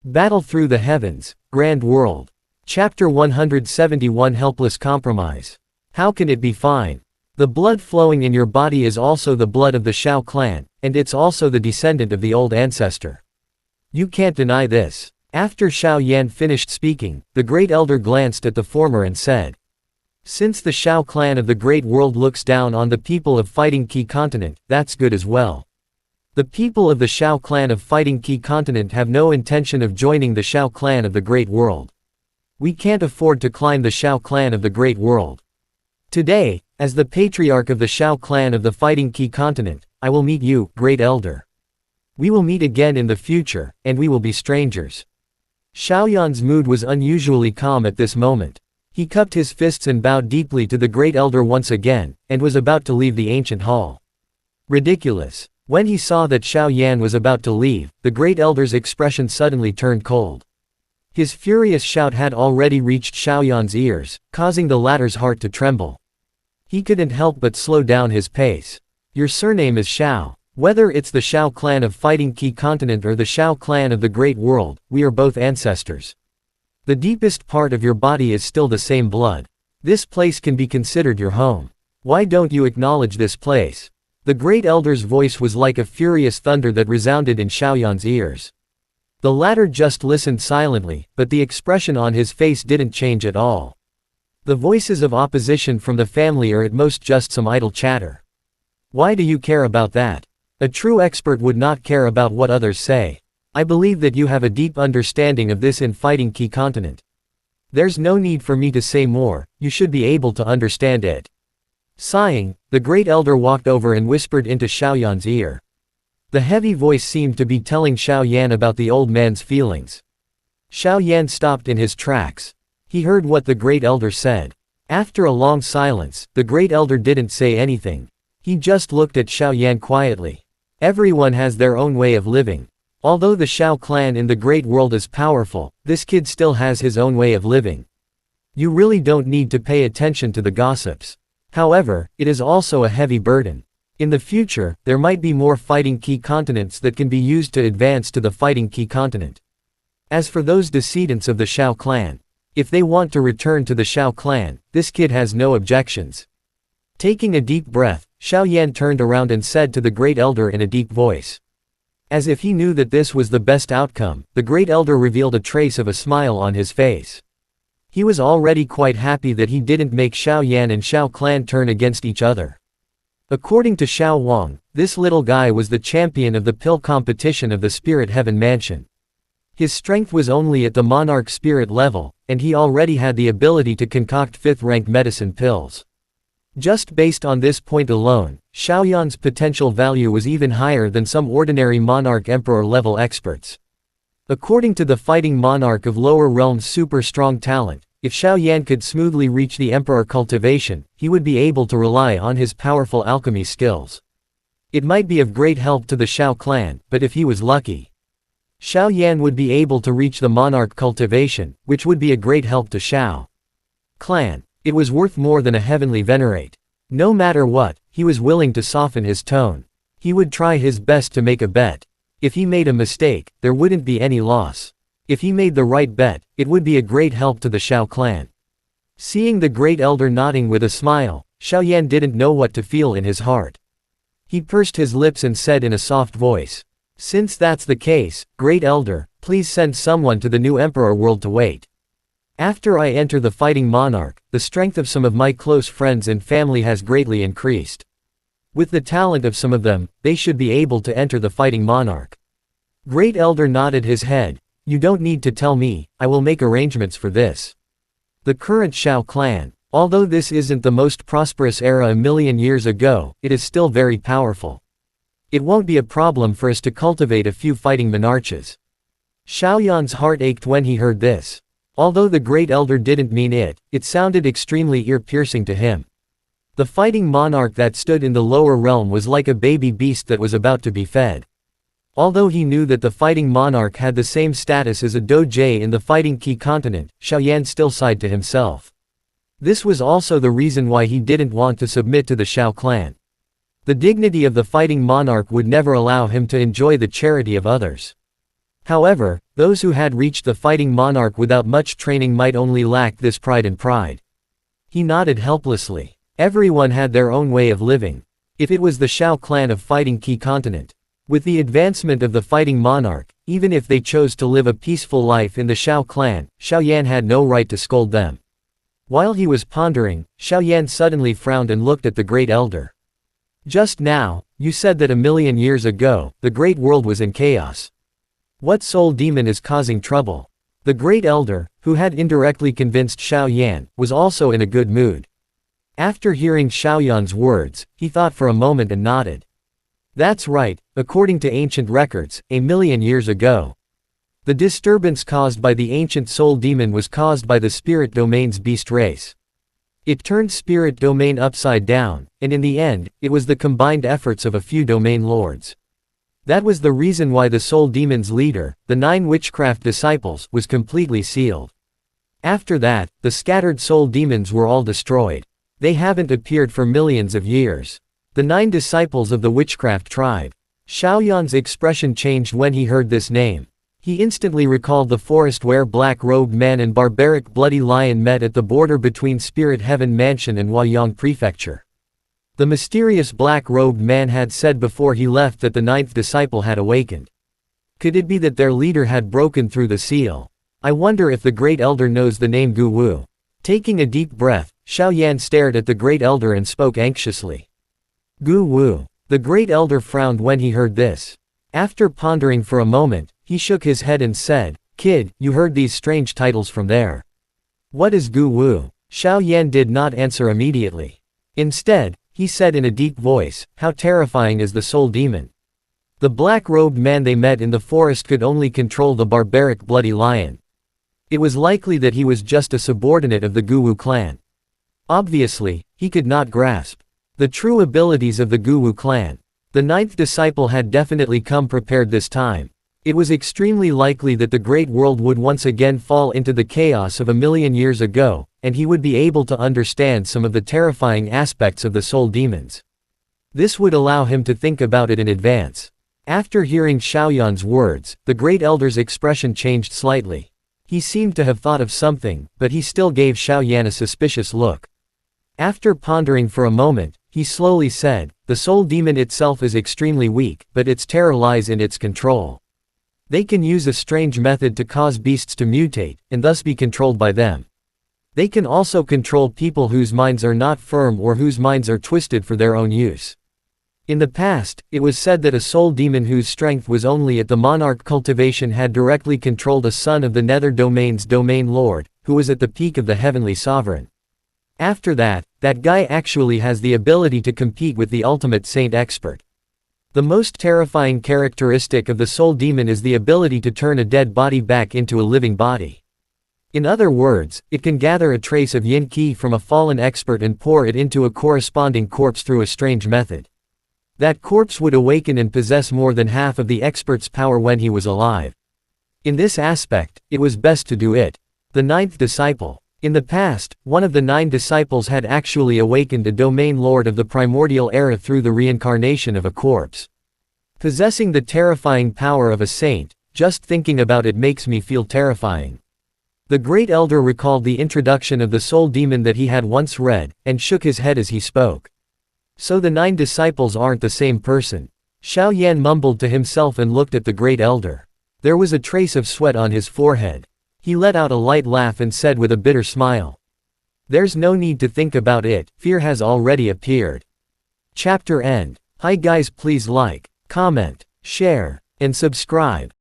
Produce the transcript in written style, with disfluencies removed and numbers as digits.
Battle through the heavens, Grand World. Chapter 171 Helpless Compromise. How can it be fine? The blood flowing in your body is also the blood of the Shao clan, and it's also the descendant of the old ancestor. You can't deny this. After Shao Yan finished speaking, the Great Elder glanced at the former and said, "Since the Shao clan of the Great World looks down on the people of Fighting Key Continent, that's good as well. The people of the Shao clan of Fighting Key Continent have no intention of joining the Shao clan of the Great World. We can't afford to climb the Shao clan of the Great World. Today, as the patriarch of the Shao clan of the Fighting Key Continent, I will meet you, Great Elder. We will meet again in the future, and we will be strangers." Xiaoyan's mood was unusually calm at this moment. He cupped his fists and bowed deeply to the Great Elder once again, and was about to leave the ancient hall. Ridiculous. When he saw that Shao Yan was about to leave, the Great Elder's expression suddenly turned cold. His furious shout had already reached Xiaoyan's ears, causing the latter's heart to tremble. He couldn't help but slow down his pace. "Your surname is Shao. Whether it's the Shao clan of Fighting Key Continent or the Shao clan of the Great World, we are both ancestors. The deepest part of your body is still the same blood. This place can be considered your home. Why don't you acknowledge this place?" The Great Elder's voice was like a furious thunder that resounded in Xiaoyan's ears. The latter just listened silently, but the expression on his face didn't change at all. The voices of opposition from the family are at most just some idle chatter. Why do you care about that? A true expert would not care about what others say. I believe that you have a deep understanding of this in Fighting Key Continent. There's no need for me to say more, you should be able to understand it. Sighing, the Great Elder walked over and whispered into Xiaoyan's ear. The heavy voice seemed to be telling Shao Yan about the old man's feelings. Shao Yan stopped in his tracks. He heard what the Great Elder said. After a long silence, the Great Elder didn't say anything. He just looked at Shao Yan quietly. Everyone has their own way of living. Although the Shao clan in the Great World is powerful, this kid still has his own way of living. You really don't need to pay attention to the gossips. However, it is also a heavy burden. In the future, there might be more Fighting Key Continents that can be used to advance to the Fighting Key Continent. As for those descendants of the Shao clan, if they want to return to the Shao clan, this kid has no objections. Taking a deep breath, Shao Yan turned around and said to the Great Elder in a deep voice. As if he knew that this was the best outcome, the Great Elder revealed a trace of a smile on his face. He was already quite happy that he didn't make Shao Yan and Shao clan turn against each other. According to Shao Wang, this little guy was the champion of the pill competition of the Spirit Heaven Mansion. His strength was only at the Monarch Spirit level, and he already had the ability to concoct 5th-ranked medicine pills. Just based on this point alone, Xiaoyan's potential value was even higher than some ordinary Monarch Emperor level experts. According to the Fighting Monarch of Lower Realm's super strong talent, if Shao Yan could smoothly reach the Emperor cultivation, he would be able to rely on his powerful alchemy skills. It might be of great help to the Shao clan, but if he was lucky, Shao Yan would be able to reach the Monarch cultivation, which would be a great help to Shao clan. It was worth more than a heavenly venerate. No matter what, he was willing to soften his tone. He would try his best to make a bet. If he made a mistake, there wouldn't be any loss. If he made the right bet, it would be a great help to the Shao clan. Seeing the Great Elder nodding with a smile, Shao Yan didn't know what to feel in his heart. He pursed his lips and said in a soft voice, "Since that's the case, Great Elder, please send someone to the new Emperor world to wait. After I enter the Fighting Monarch, the strength of some of my close friends and family has greatly increased. With the talent of some of them, they should be able to enter the Fighting Monarch." Great Elder nodded his head. "You don't need to tell me, I will make arrangements for this." The current Shao clan, although this isn't the most prosperous era a million years ago, it is still very powerful. It won't be a problem for us to cultivate a few fighting monarchs. Xiaoyan's heart ached when he heard this. Although the Great Elder didn't mean it, it sounded extremely ear-piercing to him. The Fighting Monarch that stood in the lower realm was like a baby beast that was about to be fed. Although he knew that the Fighting Monarch had the same status as a doge in the Fighting Key Continent, Shao Yan still sighed to himself. This was also the reason why he didn't want to submit to the Shao clan. The dignity of the Fighting Monarch would never allow him to enjoy the charity of others. However, those who had reached the fighting monarch without much training might only lack this pride and pride. He nodded helplessly. Everyone had their own way of living. If it was the Shao clan of fighting Qi continent. With the advancement of the fighting monarch, even if they chose to live a peaceful life in the Shao clan, Xiaoyan had no right to scold them. While he was pondering, Xiaoyan suddenly frowned and looked at the great elder. Just now, you said that 1,000,000 years ago, the great world was in chaos. What soul demon is causing trouble? The great elder, who had indirectly convinced Xiaoyan, was also in a good mood. After hearing Xiaoyan's words, he thought for a moment and nodded. That's right, according to ancient records, 1,000,000 years ago. The disturbance caused by the ancient soul demon was caused by the spirit domain's beast race. It turned spirit domain upside down, and in the end, it was the combined efforts of a few domain lords. That was the reason why the soul demon's leader, the 9 witchcraft disciples, was completely sealed. After that, the scattered soul demons were all destroyed. They haven't appeared for millions of years. The 9 disciples of the witchcraft tribe. Xiaoyan's expression changed when he heard this name. He instantly recalled the forest where black-robed man and barbaric bloody lion met at the border between Spirit Heaven Mansion and Huayang Prefecture. The mysterious black-robed man had said before he left that the 9th disciple had awakened. Could it be that their leader had broken through the seal? I wonder if the great elder knows the name Gu Wu. Taking a deep breath, Xiaoyan stared at the great elder and spoke anxiously. Gu Wu. The great elder frowned when he heard this. After pondering for a moment, he shook his head and said, "Kid, you heard these strange titles from there. What is Gu Wu?" Xiaoyan did not answer immediately. Instead, he said in a deep voice, "How terrifying is the soul demon?" The black-robed man they met in the forest could only control the barbaric bloody lion. It was likely that he was just a subordinate of the Gu Wu clan. Obviously, he could not grasp the true abilities of the Gu Wu clan. The 9th disciple had definitely come prepared this time. It was extremely likely that the great world would once again fall into the chaos of 1,000,000 years ago, and he would be able to understand some of the terrifying aspects of the soul demons. This would allow him to think about it in advance. After hearing Xiaoyan's words, the great elder's expression changed slightly. He seemed to have thought of something, but he still gave Xiaoyan a suspicious look. After pondering for a moment, he slowly said, "The soul demon itself is extremely weak, but its terror lies in its control. They can use a strange method to cause beasts to mutate, and thus be controlled by them. They can also control people whose minds are not firm or whose minds are twisted for their own use. In the past, it was said that a soul demon whose strength was only at the monarch cultivation had directly controlled a son of the nether domain's domain lord, who was at the peak of the heavenly sovereign. After that, that guy actually has the ability to compete with the ultimate saint expert. The most terrifying characteristic of the soul demon is the ability to turn a dead body back into a living body. In other words, it can gather a trace of yin qi from a fallen expert and pour it into a corresponding corpse through a strange method. That corpse would awaken and possess more than half of the expert's power when he was alive. In this aspect, it was best to do it. The 9th disciple. In the past, one of the 9 disciples had actually awakened a domain lord of the primordial era through the reincarnation of a corpse. Possessing the terrifying power of a saint, just thinking about it makes me feel terrifying. The great elder recalled the introduction of the soul demon that he had once read, and shook his head as he spoke. So the 9 disciples aren't the same person. Xiaoyan mumbled to himself and looked at the great elder. There was a trace of sweat on his forehead. He let out a light laugh and said with a bitter smile, "There's no need to think about it, fear has already appeared." Chapter end. Hi guys, please like, comment, share, and subscribe.